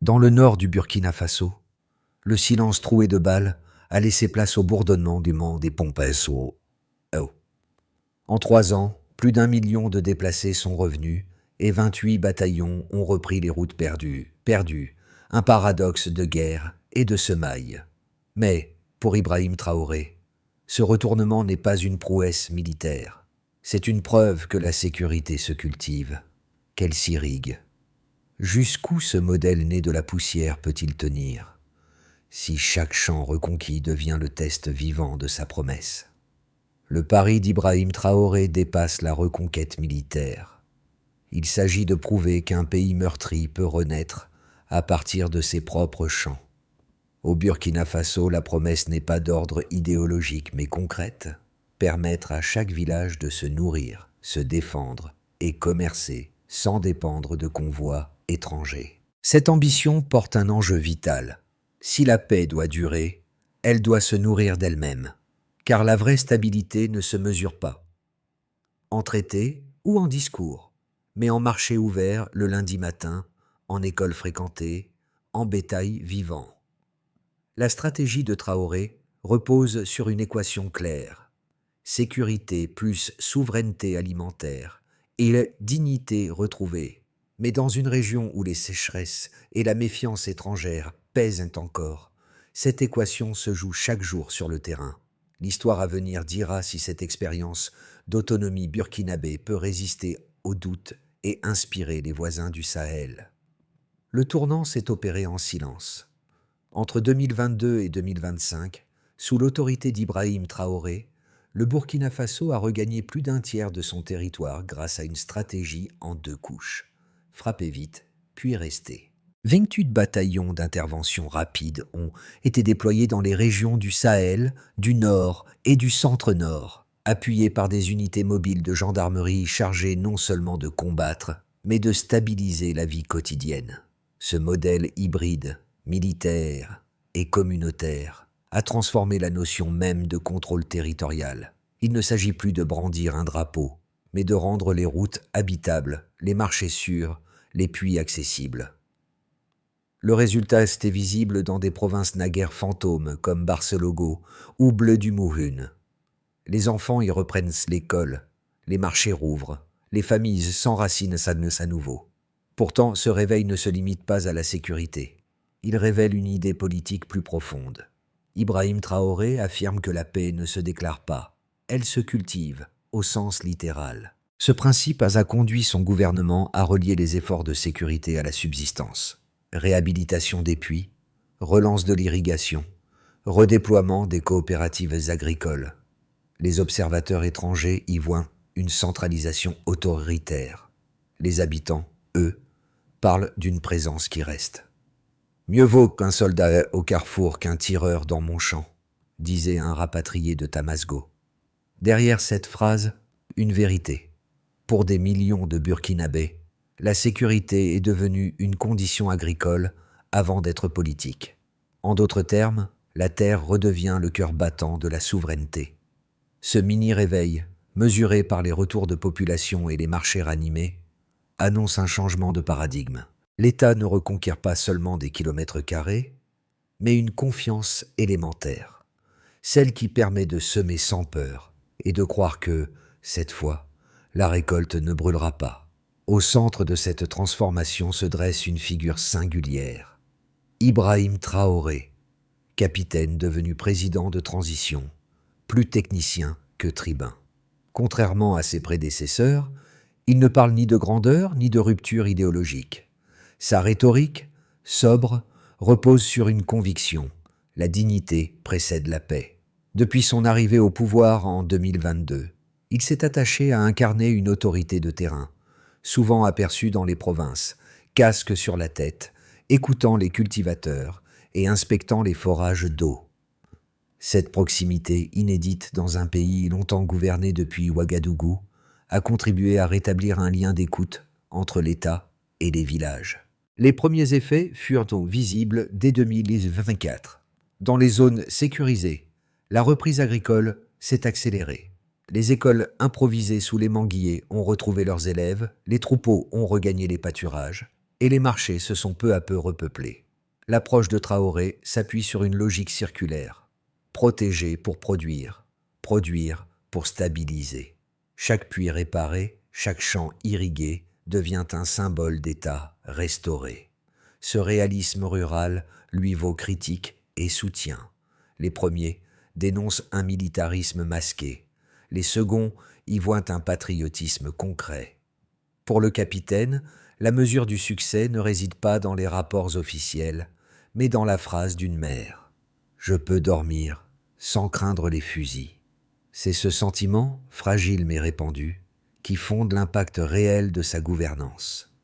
Dans le nord du Burkina Faso, le silence troué de balles a laissé place au bourdonnement du mont des Pompes au haut. En 3 ans, plus d'1 million de déplacés sont revenus et 28 bataillons ont repris les routes perdues, un paradoxe de guerre et de semailles. Mais, pour Ibrahim Traoré, ce retournement n'est pas une prouesse militaire. C'est une preuve que la sécurité se cultive, qu'elle s'irrigue. Jusqu'où ce modèle né de la poussière peut-il tenir, si chaque champ reconquis devient le test vivant de sa promesse? Le pari d'Ibrahim Traoré dépasse la reconquête militaire. Il s'agit de prouver qu'un pays meurtri peut renaître à partir de ses propres champs. Au Burkina Faso, la promesse n'est pas d'ordre idéologique mais concrète, permettre à chaque village de se nourrir, se défendre et commercer sans dépendre de convois étrangers. Cette ambition porte un enjeu vital. Si la paix doit durer, elle doit se nourrir d'elle-même, car la vraie stabilité ne se mesure pas en traité ou en discours, mais en marché ouvert le lundi matin, en école fréquentée, en bétail vivant. La stratégie de Traoré repose sur une équation claire: sécurité plus souveraineté alimentaire et dignité retrouvée. Mais dans une région où les sécheresses et la méfiance étrangère pèsent encore, cette équation se joue chaque jour sur le terrain. L'histoire à venir dira si cette expérience d'autonomie burkinabé peut résister aux doutes et inspirer les voisins du Sahel. Le tournant s'est opéré en silence. Entre 2022 et 2025, sous l'autorité d'Ibrahim Traoré, le Burkina Faso a regagné plus d'1 tiers de son territoire grâce à une stratégie en 2 couches. Frapper vite, puis rester. 28 bataillons d'intervention rapide ont été déployés dans les régions du Sahel, du Nord et du Centre-Nord, appuyés par des unités mobiles de gendarmerie chargées non seulement de combattre, mais de stabiliser la vie quotidienne. Ce modèle hybride, militaire et communautaire, a transformé la notion même de contrôle territorial. Il ne s'agit plus de brandir un drapeau, mais de rendre les routes habitables, les marchés sûrs, les puits accessibles. Le résultat était visible dans des provinces naguère fantômes comme Barcelogo ou Bleu du Mouhune. Les enfants y reprennent l'école, les marchés rouvrent, les familles s'enracinent à nouveau. Pourtant, ce réveil ne se limite pas à la sécurité. Il révèle une idée politique plus profonde. Ibrahim Traoré affirme que la paix ne se déclare pas, elle se cultive, au sens littéral. Ce principe a conduit son gouvernement à relier les efforts de sécurité à la subsistance. Réhabilitation des puits, relance de l'irrigation, redéploiement des coopératives agricoles. Les observateurs étrangers y voient une centralisation autoritaire. Les habitants, eux, parlent d'une présence qui reste. « Mieux vaut qu'un soldat au carrefour qu'un tireur dans mon champ », disait un rapatrié de Tamasgo. Derrière cette phrase, une vérité. Pour des millions de Burkinabés, la sécurité est devenue une condition agricole avant d'être politique. En d'autres termes, la terre redevient le cœur battant de la souveraineté. Ce mini-réveil, mesuré par les retours de population et les marchés ranimés, annonce un changement de paradigme. L'État ne reconquiert pas seulement des kilomètres carrés, mais une confiance élémentaire, celle qui permet de semer sans peur et de croire que, cette fois, la récolte ne brûlera pas. Au centre de cette transformation se dresse une figure singulière. Ibrahim Traoré, capitaine devenu président de transition, plus technicien que tribun. Contrairement à ses prédécesseurs, il ne parle ni de grandeur ni de rupture idéologique. Sa rhétorique, sobre, repose sur une conviction: la dignité précède la paix. Depuis son arrivée au pouvoir en 2022, il s'est attaché à incarner une autorité de terrain, souvent aperçue dans les provinces, casque sur la tête, écoutant les cultivateurs et inspectant les forages d'eau. Cette proximité inédite dans un pays longtemps gouverné depuis Ouagadougou a contribué à rétablir un lien d'écoute entre l'État et les villages. Les premiers effets furent donc visibles dès 2024. Dans les zones sécurisées, la reprise agricole s'est accélérée. Les écoles improvisées sous les manguiers ont retrouvé leurs élèves, les troupeaux ont regagné les pâturages, et les marchés se sont peu à peu repeuplés. L'approche de Traoré s'appuie sur une logique circulaire. Protéger pour produire pour stabiliser. Chaque puits réparé, chaque champ irrigué devient un symbole d'État restauré. Ce réalisme rural lui vaut critique et soutien. Les premiers dénoncent un militarisme masqué. Les seconds y voient un patriotisme concret. Pour le capitaine, la mesure du succès ne réside pas dans les rapports officiels, mais dans la phrase d'une mère. « Je peux dormir sans craindre les fusils ». C'est ce sentiment, fragile mais répandu, qui fonde l'impact réel de sa gouvernance.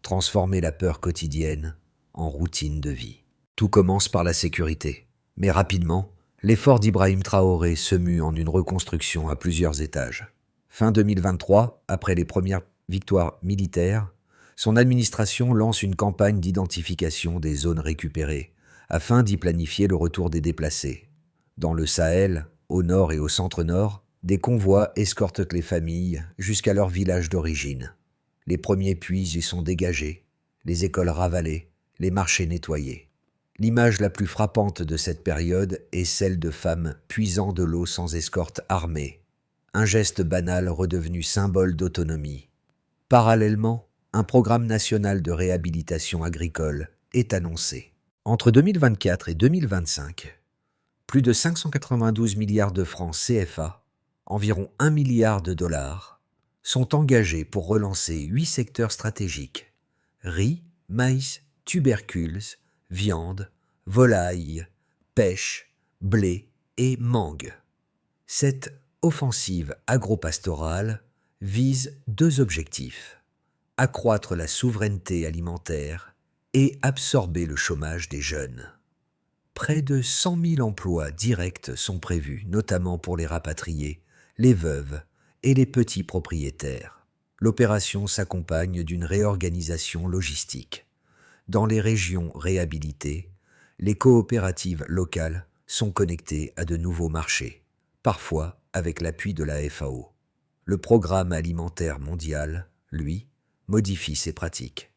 Transformer la peur quotidienne en routine de vie. Tout commence par la sécurité, mais rapidement, l'effort d'Ibrahim Traoré se mue en une reconstruction à plusieurs étages. Fin 2023, après les premières victoires militaires, son administration lance une campagne d'identification des zones récupérées, afin d'y planifier le retour des déplacés. Dans le Sahel, au nord et au centre-nord, des convois escortent les familles jusqu'à leur village d'origine. Les premiers puits y sont dégagés, les écoles ravalées, les marchés nettoyés. L'image la plus frappante de cette période est celle de femmes puisant de l'eau sans escorte armée, un geste banal redevenu symbole d'autonomie. Parallèlement, un programme national de réhabilitation agricole est annoncé. Entre 2024 et 2025, plus de 592 milliards de francs CFA, environ 1 milliard de dollars, sont engagés pour relancer 8 secteurs stratégiques: riz, maïs, tubercules, viande, volaille, pêche, blé et mangue. Cette offensive agro-pastorale vise 2 objectifs: accroître la souveraineté alimentaire et absorber le chômage des jeunes. Près de 100 000 emplois directs sont prévus, notamment pour les rapatriés, les veuves et les petits propriétaires. L'opération s'accompagne d'une réorganisation logistique. Dans les régions réhabilitées, les coopératives locales sont connectées à de nouveaux marchés, parfois avec l'appui de la FAO. Le Programme alimentaire mondial, lui, modifie ses pratiques.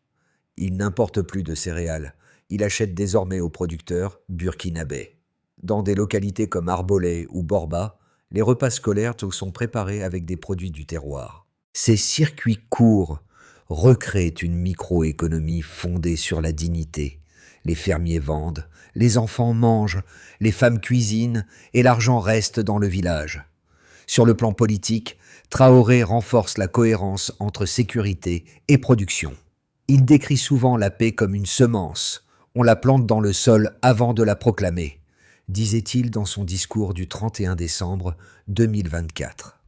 Il n'importe plus de céréales, il achète désormais aux producteurs burkinabés. Dans des localités comme Arbolay ou Borba, les repas scolaires sont préparés avec des produits du terroir. Ces circuits courts recréent une microéconomie fondée sur la dignité. Les fermiers vendent, les enfants mangent, les femmes cuisinent et l'argent reste dans le village. Sur le plan politique, Traoré renforce la cohérence entre sécurité et production. Il décrit souvent la paix comme une semence. On la plante dans le sol avant de la proclamer, disait-il dans son discours du 31 décembre 2024.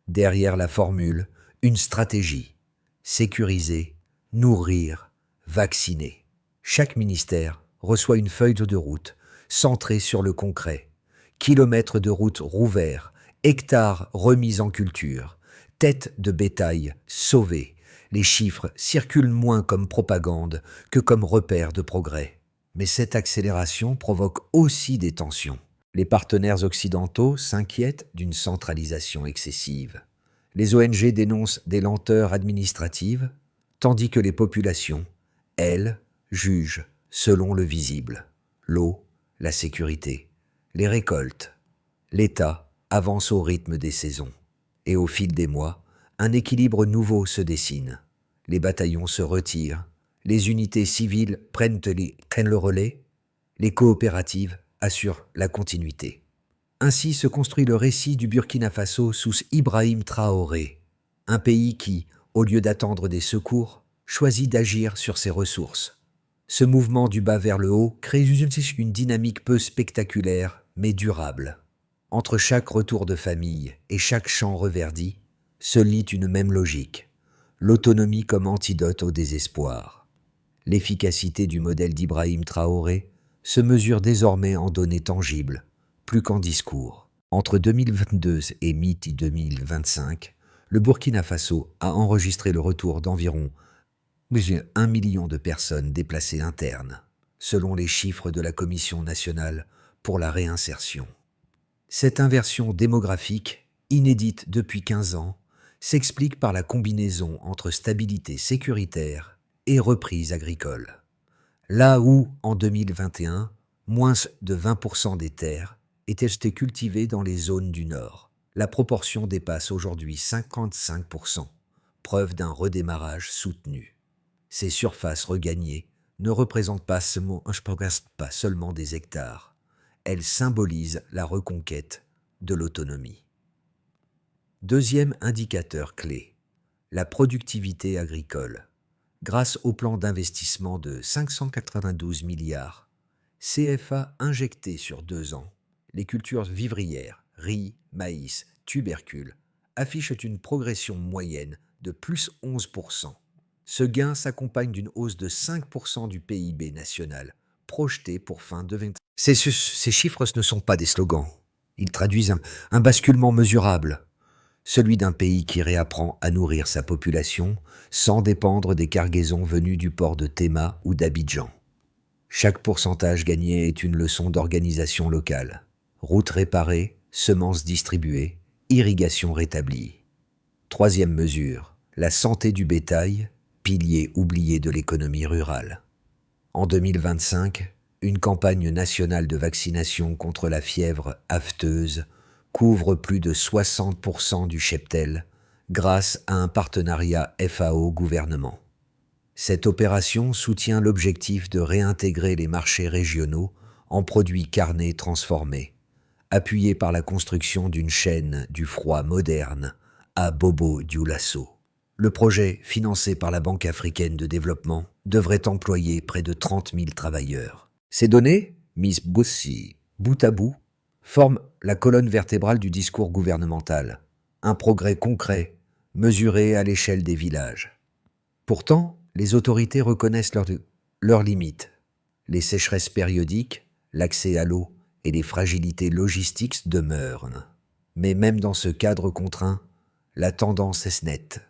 Derrière la formule, une stratégie: sécuriser, nourrir, vacciner. Chaque ministère reçoit une feuille de route centrée sur le concret. Kilomètres de routes rouverts, hectares remis en culture, têtes de bétail sauvées. Les chiffres circulent moins comme propagande que comme repère de progrès. Mais cette accélération provoque aussi des tensions. Les partenaires occidentaux s'inquiètent d'une centralisation excessive. Les ONG dénoncent des lenteurs administratives, tandis que les populations, elles, jugent selon le visible. L'eau, la sécurité, les récoltes. L'État avance au rythme des saisons. Et au fil des mois, un équilibre nouveau se dessine. Les bataillons se retirent, les unités civiles prennent le relais, les coopératives assurent la continuité. Ainsi se construit le récit du Burkina Faso sous Ibrahim Traoré, un pays qui, au lieu d'attendre des secours, choisit d'agir sur ses ressources. Ce mouvement du bas vers le haut crée une dynamique peu spectaculaire, mais durable. Entre chaque retour de famille et chaque champ reverdi, se lie une même logique: l'autonomie comme antidote au désespoir. L'efficacité du modèle d'Ibrahim Traoré se mesure désormais en données tangibles, plus qu'en discours. Entre 2022 et mi-2025, le Burkina Faso a enregistré le retour d'environ 1 million de personnes déplacées internes, selon les chiffres de la Commission nationale pour la réinsertion. Cette inversion démographique, inédite depuis 15 ans, s'explique par la combinaison entre stabilité sécuritaire et reprise agricole. Là où, en 2021, moins de 20% des terres étaient cultivées dans les zones du Nord, la proportion dépasse aujourd'hui 55%, preuve d'un redémarrage soutenu. Ces surfaces regagnées ne représentent pas seulement des hectares, elles symbolisent la reconquête de l'autonomie. Deuxième indicateur clé, la productivité agricole. Grâce au plan d'investissement de 592 milliards CFA injectés sur 2 ans, les cultures vivrières, riz, maïs, tubercules, affichent une progression moyenne de plus 11%. Ce gain s'accompagne d'une hausse de 5% du PIB national, projeté pour fin 2020. Ces chiffres ne sont pas des slogans. Ils traduisent un basculement mesurable, celui d'un pays qui réapprend à nourrir sa population sans dépendre des cargaisons venues du port de Théma ou d'Abidjan. Chaque pourcentage gagné est une leçon d'organisation locale. Routes réparées, semences distribuées, irrigation rétablie. Troisième mesure, la santé du bétail, pilier oublié de l'économie rurale. En 2025, une campagne nationale de vaccination contre la fièvre aphteuse couvre plus de 60% du cheptel grâce à un partenariat FAO-gouvernement. Cette opération soutient l'objectif de réintégrer les marchés régionaux en produits carnés transformés, appuyé par la construction d'une chaîne du froid moderne à Bobo-Dioulasso. Le projet, financé par la Banque africaine de développement, devrait employer près de 30 000 travailleurs. Ces données, mises bout à bout, forment la colonne vertébrale du discours gouvernemental, un progrès concret, mesuré à l'échelle des villages. Pourtant, les autorités reconnaissent leurs limites. Les sécheresses périodiques, l'accès à l'eau et les fragilités logistiques demeurent. Mais même dans ce cadre contraint, la tendance est nette.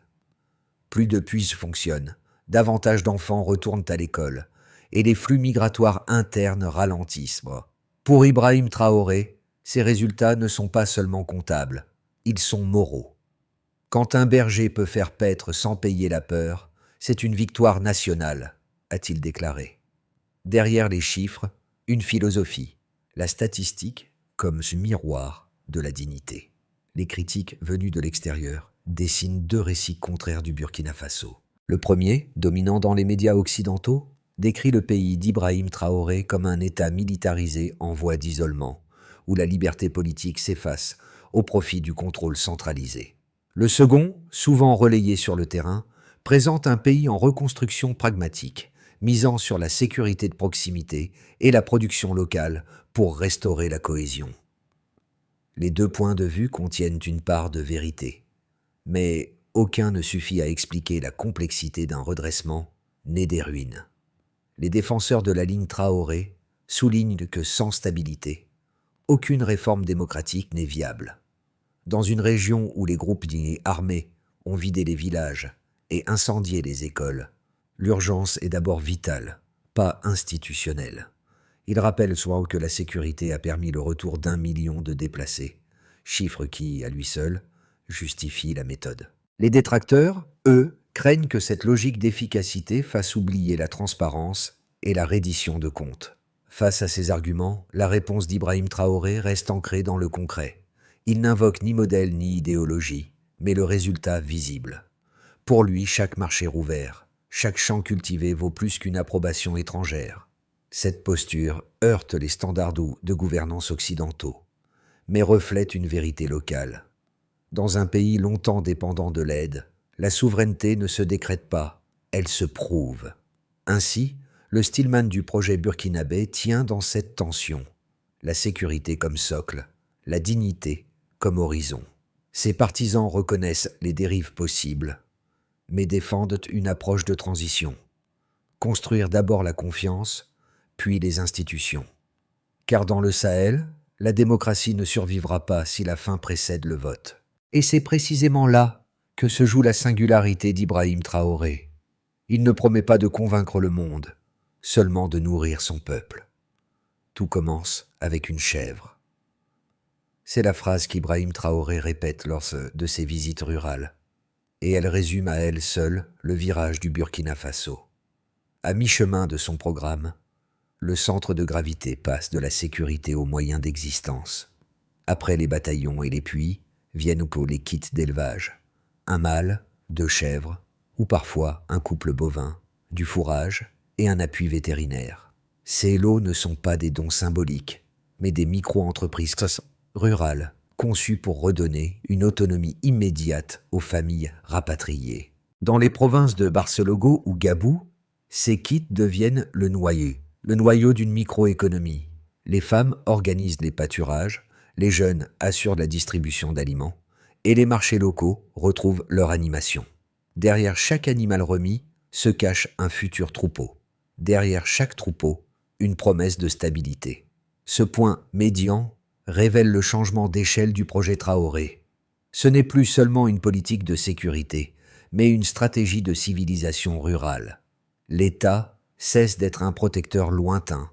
Plus de puits fonctionnent, davantage d'enfants retournent à l'école, et les flux migratoires internes ralentissent. Pour Ibrahim Traoré, ces résultats ne sont pas seulement comptables, ils sont moraux. Quand un berger peut faire paître sans payer la peur, c'est une victoire nationale, a-t-il déclaré. Derrière les chiffres, une philosophie, la statistique comme ce miroir de la dignité. Les critiques venues de l'extérieur dessinent 2 récits contraires du Burkina Faso. Le premier, dominant dans les médias occidentaux, décrit le pays d'Ibrahim Traoré comme un État militarisé en voie d'isolement, où la liberté politique s'efface au profit du contrôle centralisé. Le second, souvent relayé sur le terrain, présente un pays en reconstruction pragmatique, misant sur la sécurité de proximité et la production locale pour restaurer la cohésion. Les 2 points de vue contiennent une part de vérité, mais aucun ne suffit à expliquer la complexité d'un redressement né des ruines. Les défenseurs de la ligne Traoré soulignent que sans stabilité, aucune réforme démocratique n'est viable. Dans une région où les groupes armés ont vidé les villages et incendié les écoles, l'urgence est d'abord vitale, pas institutionnelle. Il rappelle souvent que la sécurité a permis le retour d'1 million de déplacés, chiffre qui, à lui seul, justifie la méthode. Les détracteurs, eux, craignent que cette logique d'efficacité fasse oublier la transparence et la reddition de comptes. Face à ces arguments, la réponse d'Ibrahim Traoré reste ancrée dans le concret. Il n'invoque ni modèle ni idéologie, mais le résultat visible. Pour lui, chaque marché rouvert, chaque champ cultivé vaut plus qu'une approbation étrangère. Cette posture heurte les standards de gouvernance occidentaux, mais reflète une vérité locale. Dans un pays longtemps dépendant de l'aide, la souveraineté ne se décrète pas, elle se prouve. Ainsi, le stillman du projet burkinabé tient dans cette tension, la sécurité comme socle, la dignité comme horizon. Ses partisans reconnaissent les dérives possibles, mais défendent une approche de transition. Construire d'abord la confiance, puis les institutions. Car dans le Sahel, la démocratie ne survivra pas si la faim précède le vote. Et c'est précisément là que se joue la singularité d'Ibrahim Traoré. Il ne promet pas de convaincre le monde, seulement de nourrir son peuple. Tout commence avec une chèvre. C'est la phrase qu'Ibrahim Traoré répète lors de ses visites rurales, et elle résume à elle seule le virage du Burkina Faso. À mi-chemin de son programme, le centre de gravité passe de la sécurité aux moyens d'existence. Après les bataillons et les puits, viennent les kits d'élevage. Un mâle, 2 chèvres, ou parfois un couple bovin, du fourrage et un appui vétérinaire. Ces lots ne sont pas des dons symboliques, mais des micro-entreprises rurales conçues pour redonner une autonomie immédiate aux familles rapatriées. Dans les provinces de Barcelogo ou Gabou, ces kits deviennent le noyau d'une microéconomie. Les femmes organisent les pâturages, les jeunes assurent la distribution d'aliments, et les marchés locaux retrouvent leur animation. Derrière chaque animal remis se cache un futur troupeau. Derrière chaque troupeau, une promesse de stabilité. Ce point médian révèle le changement d'échelle du projet Traoré. Ce n'est plus seulement une politique de sécurité, mais une stratégie de civilisation rurale. L'État cesse d'être un protecteur lointain.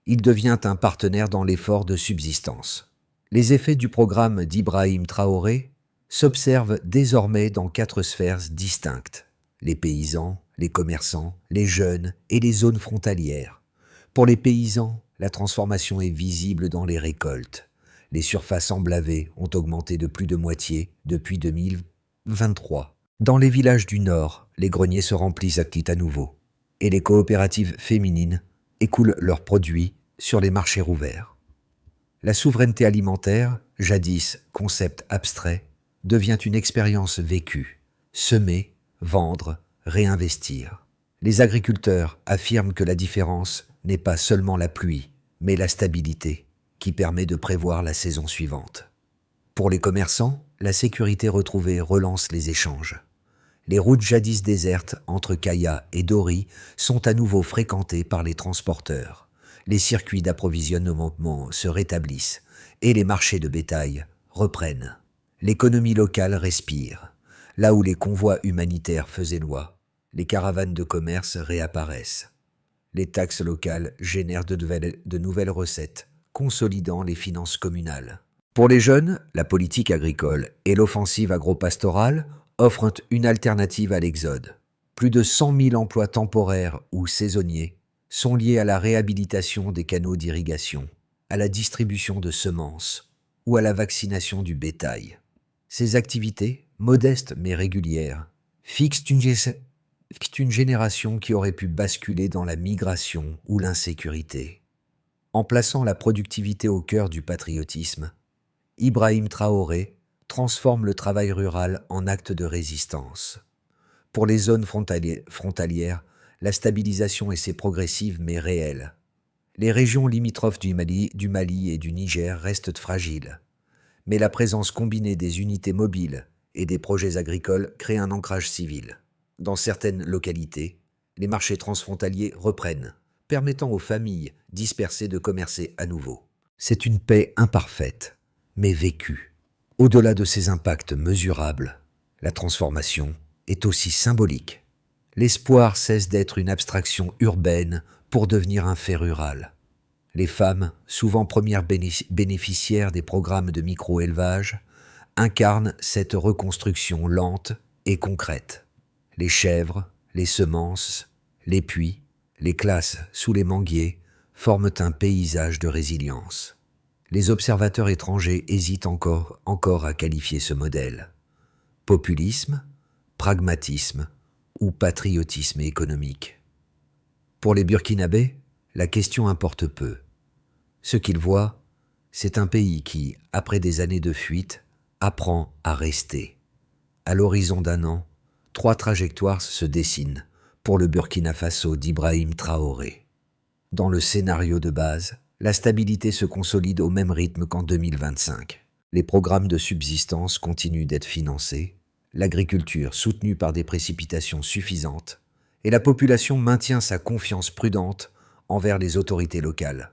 Il devient un partenaire dans l'effort de subsistance. Les effets du programme d'Ibrahim Traoré s'observent désormais dans 4 sphères distinctes. Les paysans, les commerçants, les jeunes et les zones frontalières. Pour les paysans, la transformation est visible dans les récoltes. Les surfaces emblavées ont augmenté de plus de moitié depuis 2023. Dans les villages du Nord, les greniers se remplissent à nouveau et les coopératives féminines écoulent leurs produits sur les marchés rouverts. La souveraineté alimentaire, jadis concept abstrait, devient une expérience vécue. Semer, vendre, réinvestir. Les agriculteurs affirment que la différence n'est pas seulement la pluie, mais la stabilité qui permet de prévoir la saison suivante. Pour les commerçants, la sécurité retrouvée relance les échanges. Les routes jadis désertes entre Kaya et Dori sont à nouveau fréquentées par les transporteurs. Les circuits d'approvisionnement se rétablissent et les marchés de bétail reprennent. L'économie locale respire. Là où les convois humanitaires faisaient loi, les caravanes de commerce réapparaissent. Les taxes locales génèrent de nouvelles recettes, consolidant les finances communales. Pour les jeunes, la politique agricole et l'offensive agro-pastorale offrent une alternative à l'exode. Plus de 100 000 emplois temporaires ou saisonniers sont liés à la réhabilitation des canaux d'irrigation, à la distribution de semences ou à la vaccination du bétail. Ces activités, modestes mais régulières, fixent une génération qui aurait pu basculer dans la migration ou l'insécurité. En plaçant la productivité au cœur du patriotisme, Ibrahim Traoré transforme le travail rural en acte de résistance. Pour les zones frontalières, la stabilisation est progressive mais réelle. Les régions limitrophes du Mali et du Niger restent fragiles, mais la présence combinée des unités mobiles et des projets agricoles crée un ancrage civil. Dans certaines localités, les marchés transfrontaliers reprennent, permettant aux familles dispersées de commercer à nouveau. C'est une paix imparfaite, mais vécue. Au-delà de ses impacts mesurables, la transformation est aussi symbolique. L'espoir cesse d'être une abstraction urbaine pour devenir un fait rural. Les femmes, souvent premières bénéficiaires des programmes de micro-élevage, incarnent cette reconstruction lente et concrète. Les chèvres, les semences, les puits, les classes sous les manguiers forment un paysage de résilience. Les observateurs étrangers hésitent encore à qualifier ce modèle. Populisme, pragmatisme ou patriotisme économique. Pour les Burkinabés, la question importe peu. Ce qu'ils voient, c'est un pays qui, après des années de fuite, apprend à rester. À l'horizon d'un an, 3 trajectoires se dessinent pour le Burkina Faso d'Ibrahim Traoré. Dans le scénario de base, la stabilité se consolide au même rythme qu'en 2025. Les programmes de subsistance continuent d'être financés, l'agriculture soutenue par des précipitations suffisantes, et la population maintient sa confiance prudente envers les autorités locales.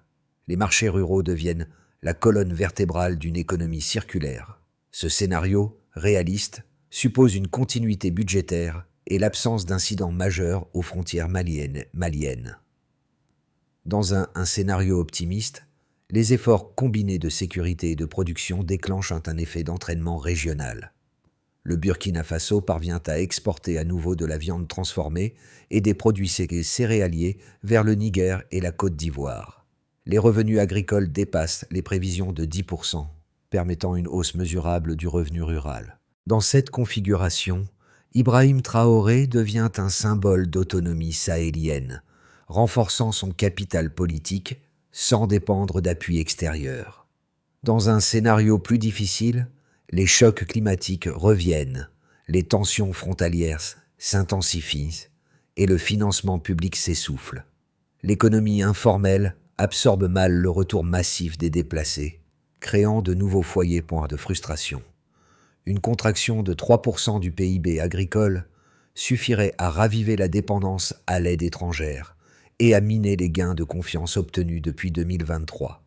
Les marchés ruraux deviennent la colonne vertébrale d'une économie circulaire. Ce scénario, réaliste, suppose une continuité budgétaire et l'absence d'incidents majeurs aux frontières maliennes. Dans un scénario optimiste, les efforts combinés de sécurité et de production déclenchent un effet d'entraînement régional. Le Burkina Faso parvient à exporter à nouveau de la viande transformée et des produits céréaliers vers le Niger et la Côte d'Ivoire. Les revenus agricoles dépassent les prévisions de 10%, permettant une hausse mesurable du revenu rural. Dans cette configuration, Ibrahim Traoré devient un symbole d'autonomie sahélienne, renforçant son capital politique sans dépendre d'appui extérieur. Dans un scénario plus difficile, les chocs climatiques reviennent, les tensions frontalières s'intensifient et le financement public s'essouffle. L'économie informelle absorbe mal le retour massif des déplacés, créant de nouveaux foyers de frustration. Une contraction de 3% du PIB agricole suffirait à raviver la dépendance à l'aide étrangère et à miner les gains de confiance obtenus depuis 2023.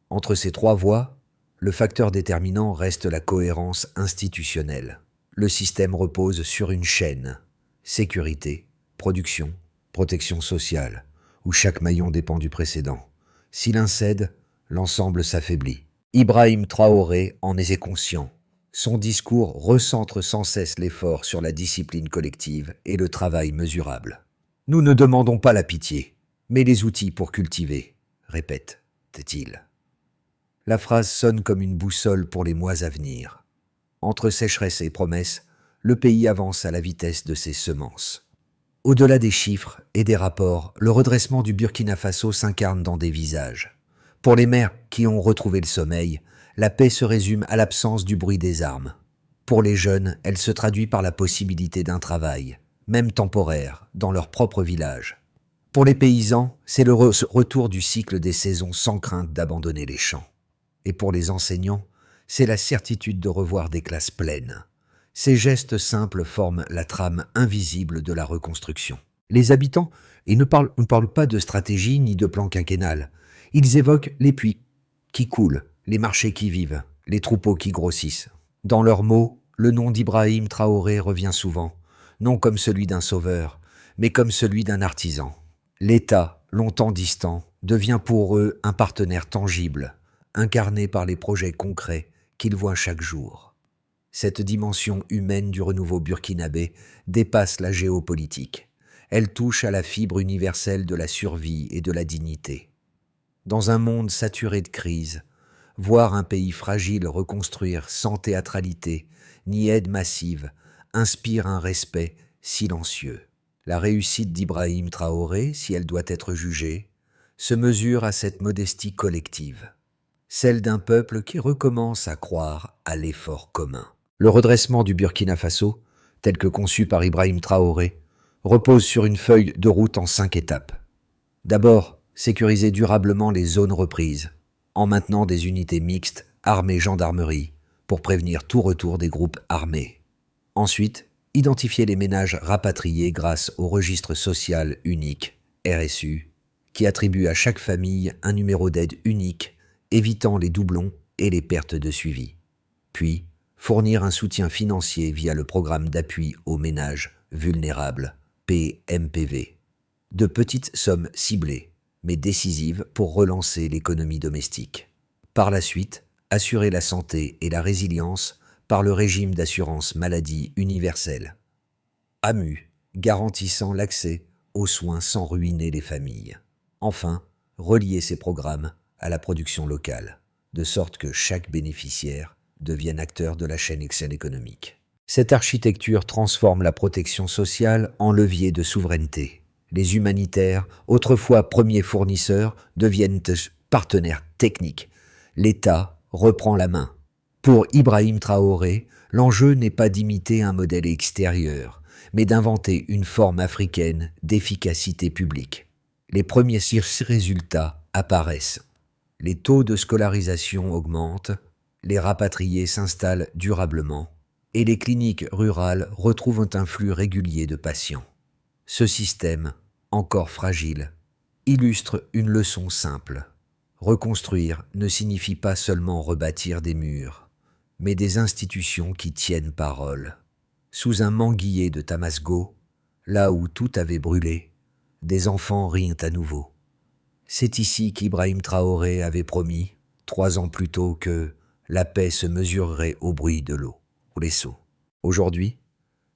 Entre ces trois voies, le facteur déterminant reste la cohérence institutionnelle. Le système repose sur une chaîne, sécurité, production, protection sociale, où chaque maillon dépend du précédent. Si l'un cède, l'ensemble s'affaiblit. Ibrahim Traoré en est conscient. Son discours recentre sans cesse l'effort sur la discipline collective et le travail mesurable. « Nous ne demandons pas la pitié, mais les outils pour cultiver », répète-t-il. La phrase sonne comme une boussole pour les mois à venir. Entre sécheresse et promesses, le pays avance à la vitesse de ses semences. Au-delà des chiffres et des rapports, le redressement du Burkina Faso s'incarne dans des visages. Pour les mères qui ont retrouvé le sommeil, la paix se résume à l'absence du bruit des armes. Pour les jeunes, elle se traduit par la possibilité d'un travail, même temporaire, dans leur propre village. Pour les paysans, c'est le retour du cycle des saisons sans crainte d'abandonner les champs. Et pour les enseignants, c'est la certitude de revoir des classes pleines. Ces gestes simples forment la trame invisible de la reconstruction. Les habitants, ils ne parlent pas de stratégie ni de plan quinquennal. Ils évoquent les puits qui coulent, les marchés qui vivent, les troupeaux qui grossissent. Dans leurs mots, le nom d'Ibrahim Traoré revient souvent, non comme celui d'un sauveur, mais comme celui d'un artisan. L'État, longtemps distant, devient pour eux un partenaire tangible, incarné par les projets concrets qu'ils voient chaque jour. Cette dimension humaine du renouveau burkinabé dépasse la géopolitique. Elle touche à la fibre universelle de la survie et de la dignité. Dans un monde saturé de crises, voir un pays fragile reconstruire sans théâtralité ni aide massive inspire un respect silencieux. La réussite d'Ibrahim Traoré, si elle doit être jugée, se mesure à cette modestie collective, celle d'un peuple qui recommence à croire à l'effort commun. Le redressement du Burkina Faso, tel que conçu par Ibrahim Traoré, repose sur une feuille de route en 5 étapes. D'abord, sécuriser durablement les zones reprises, en maintenant des unités mixtes armée-gendarmerie pour prévenir tout retour des groupes armés. Ensuite, identifier les ménages rapatriés grâce au registre social unique, RSU, qui attribue à chaque famille un numéro d'aide unique, évitant les doublons et les pertes de suivi. Puis, fournir un soutien financier via le programme d'appui aux ménages vulnérables, PMPV. De petites sommes ciblées, mais décisives pour relancer l'économie domestique. Par la suite, assurer la santé et la résilience par le régime d'assurance maladie universelle. AMU, garantissant l'accès aux soins sans ruiner les familles. Enfin, relier ces programmes à la production locale, de sorte que chaque bénéficiaire devienne acteur de la chaîne économique. Cette architecture transforme la protection sociale en levier de souveraineté. Les humanitaires, autrefois premiers fournisseurs, deviennent partenaires techniques. L'État reprend la main. Pour Ibrahim Traoré, l'enjeu n'est pas d'imiter un modèle extérieur, mais d'inventer une forme africaine d'efficacité publique. Les premiers résultats apparaissent. Les taux de scolarisation augmentent, les rapatriés s'installent durablement, et les cliniques rurales retrouvent un flux régulier de patients. Ce système, encore fragile, illustre une leçon simple. Reconstruire ne signifie pas seulement rebâtir des murs, mais des institutions qui tiennent parole. Sous un manguier de Tamasgo, là où tout avait brûlé, des enfants rient à nouveau. C'est ici qu'Ibrahim Traoré avait promis, 3 ans plus tôt, que la paix se mesurerait au bruit de l'eau, ou les seaux. Aujourd'hui,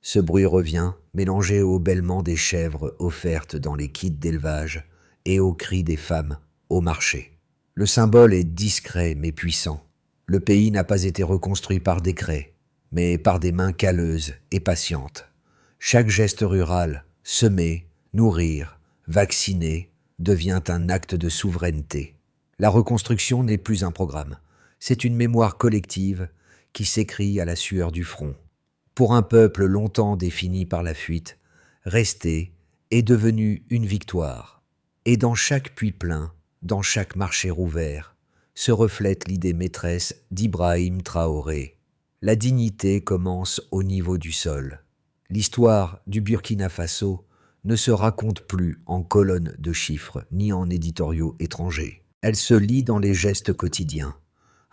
ce bruit revient, mélangé au bêlement des chèvres offertes dans les kits d'élevage et aux cris des femmes au marché. Le symbole est discret mais puissant. Le pays n'a pas été reconstruit par décret, mais par des mains calleuses et patientes. Chaque geste rural, semer, nourrir, vacciner, devient un acte de souveraineté. La reconstruction n'est plus un programme, c'est une mémoire collective qui s'écrit à la sueur du front. Pour un peuple longtemps défini par la fuite, rester est devenu une victoire. Et dans chaque puits plein, dans chaque marché rouvert, se reflète l'idée maîtresse d'Ibrahim Traoré. La dignité commence au niveau du sol. L'histoire du Burkina Faso ne se raconte plus en colonnes de chiffres ni en éditoriaux étrangers. Elle se lit dans les gestes quotidiens.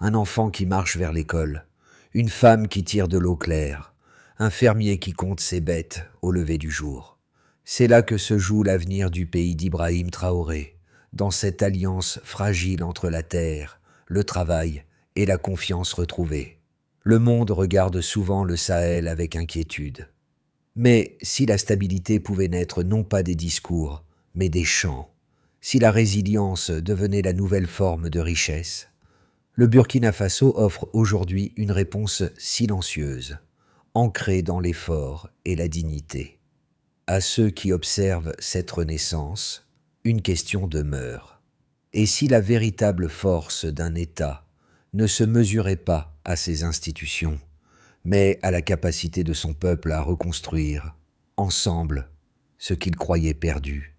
Un enfant qui marche vers l'école, une femme qui tire de l'eau claire, un fermier qui compte ses bêtes au lever du jour. C'est là que se joue l'avenir du pays d'Ibrahim Traoré, dans cette alliance fragile entre la terre, le travail et la confiance retrouvée. Le monde regarde souvent le Sahel avec inquiétude. Mais si la stabilité pouvait naître non pas des discours, mais des chants, si la résilience devenait la nouvelle forme de richesse, le Burkina Faso offre aujourd'hui une réponse silencieuse, ancrée dans l'effort et la dignité. À ceux qui observent cette renaissance, une question demeure. Et si la véritable force d'un État ne se mesurait pas à ses institutions, mais à la capacité de son peuple à reconstruire, ensemble, ce qu'il croyait perdu?